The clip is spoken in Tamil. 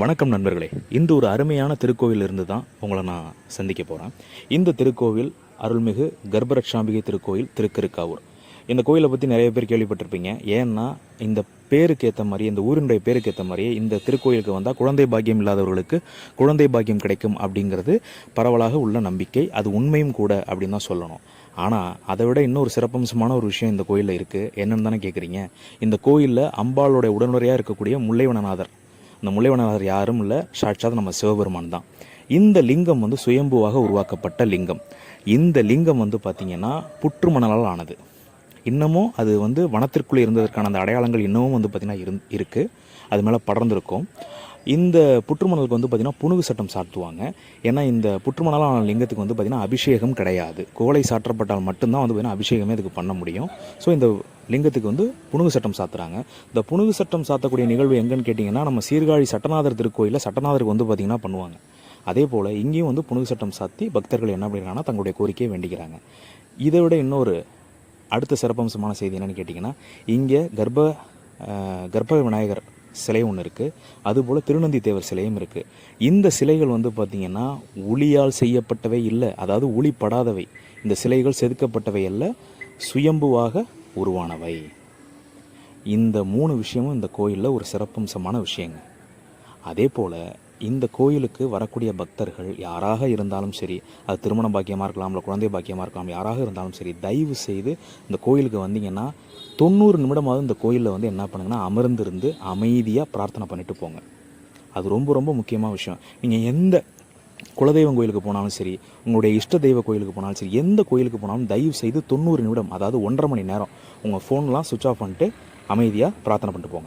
வணக்கம் நண்பர்களே. இன்று ஒரு அருமையான திருக்கோவில் இருந்து தான் உங்களை நான் சந்திக்க போகிறேன். இந்த திருக்கோவில் அருள்மிகு கர்ப்பரட்சாம்பிகை திருக்கோயில் திருக்கருக்காவூர். இந்த கோயிலை பற்றி நிறைய பேர் கேள்விப்பட்டிருப்பீங்க. ஏன்னா இந்த பேருக்கு ஏற்ற மாதிரி, இந்த ஊரினுடைய பேருக்கு ஏற்ற மாதிரியே இந்த திருக்கோயிலுக்கு வந்தால் குழந்தை பாக்கியம் இல்லாதவர்களுக்கு குழந்தை பாக்கியம் கிடைக்கும் அப்படிங்கிறது பரவலாக உள்ள நம்பிக்கை. அது உண்மையும் கூட அப்படின்னு தான் சொல்லணும். ஆனால் அதை விட இன்னொரு சிறப்பம்சமான ஒரு விஷயம் இந்த கோயிலில் இருக்குது. என்னென்னு தானே கேட்குறீங்க. இந்த கோயிலில் அம்பாளுடைய உடனுறையாக இருக்கக்கூடிய முல்லைவனநாதர், இந்த முல்லைவனநாதர் யாரும் இல்லை, சாட்சாத் நம்ம சிவபெருமான் தான். இந்த லிங்கம் சுயம்புவாக உருவாக்கப்பட்ட லிங்கம். இந்த லிங்கம் பார்த்திங்கன்னா புற்று மணலால் ஆனது. இன்னமும் அது வனத்திற்குள்ளே இருந்ததற்கான அந்த அடையாளங்கள் இன்னமும் பார்த்திங்கன்னா இருக்குது. அது மேலே படர்ந்துருக்கும். இந்த புற்றுமணலுக்கு பார்த்திங்கன்னா புனுகு சட்டம் சாட்டுவாங்க. ஏன்னா இந்த புற்றுமணலான லிங்கத்துக்கு பார்த்திங்கன்னா அபிஷேகம் கிடையாது. கோலை சாற்றப்பட்டால் மட்டும்தான் பார்த்திங்கன்னா அபிஷேகமே இதுக்கு பண்ண முடியும். ஸோ இந்த லிங்கத்துக்கு புனுகு சட்டம் சாத்துறாங்க. இந்த புனுகு சட்டம் சாத்தக்கூடிய நிகழ்வு எங்கன்னு கேட்டிங்கன்னா, நம்ம சீர்காழி சட்டநாதர் திருக்கோயிலில் சட்டநாதருக்கு பார்த்திங்கன்னா பண்ணுவாங்க. அதே போல் இங்கேயும் புனுகு சட்டம் சாத்தி பக்தர்கள் என்ன பண்ணிடுறாங்கன்னா தங்களுடைய கோரிக்கையை வேண்டிக்கிறாங்க. இதை விட இன்னொரு அடுத்த சிறப்பம்சமான செய்தி என்னென்னு கேட்டிங்கன்னா, இங்கே கர்ப்ப விநாயகர் சிலை ஒன்று இருக்குது. அதுபோல் திருநந்தி தேவர் சிலையும் இருக்குது. இந்த சிலைகள் பார்த்திங்கன்னா ஒளியால் செய்யப்பட்டவை இல்லை, அதாவது ஒளிப்படாதவை. இந்த சிலைகள் செதுக்கப்பட்டவை அல்ல, சுயம்புவாக உருவானவை. இந்த 3 விஷயமும் இந்த கோயிலில் ஒரு சிறப்பம்சமான விஷயங்க. அதே போல் இந்த கோயிலுக்கு வரக்கூடிய பக்தர்கள் யாராக இருந்தாலும் சரி, அது திருமண பாக்கியமாக இருக்கலாம், இல்லை குழந்தை பாக்கியமாக இருக்கலாம், யாராக இருந்தாலும் சரி, தயவு செய்து இந்த கோயிலுக்கு வந்தீங்கன்னா 90 நிமிடமாவது இந்த கோயிலில் என்ன பண்ணுங்கன்னா அமர்ந்திருந்து அமைதியாக பிரார்த்தனை பண்ணிட்டு போங்க. அது ரொம்ப ரொம்ப முக்கியமான விஷயம். நீங்கள் எந்த குலதெய்வம் கோயிலுக்கு போனாலும் சரி, உங்களுடைய இஷ்ட தெய்வ கோயிலுக்கு போனாலும் சரி, எந்த கோயிலுக்கு போனாலும் தயவு செய்து 90 நிமிடம், அதாவது 1.5 மணி நேரம் உங்கள் ஃபோன்லாம் சுவிட்ச் ஆஃப் பண்ணிட்டு அமைதியாக பிரார்த்தனை பண்ணிட்டு போங்க.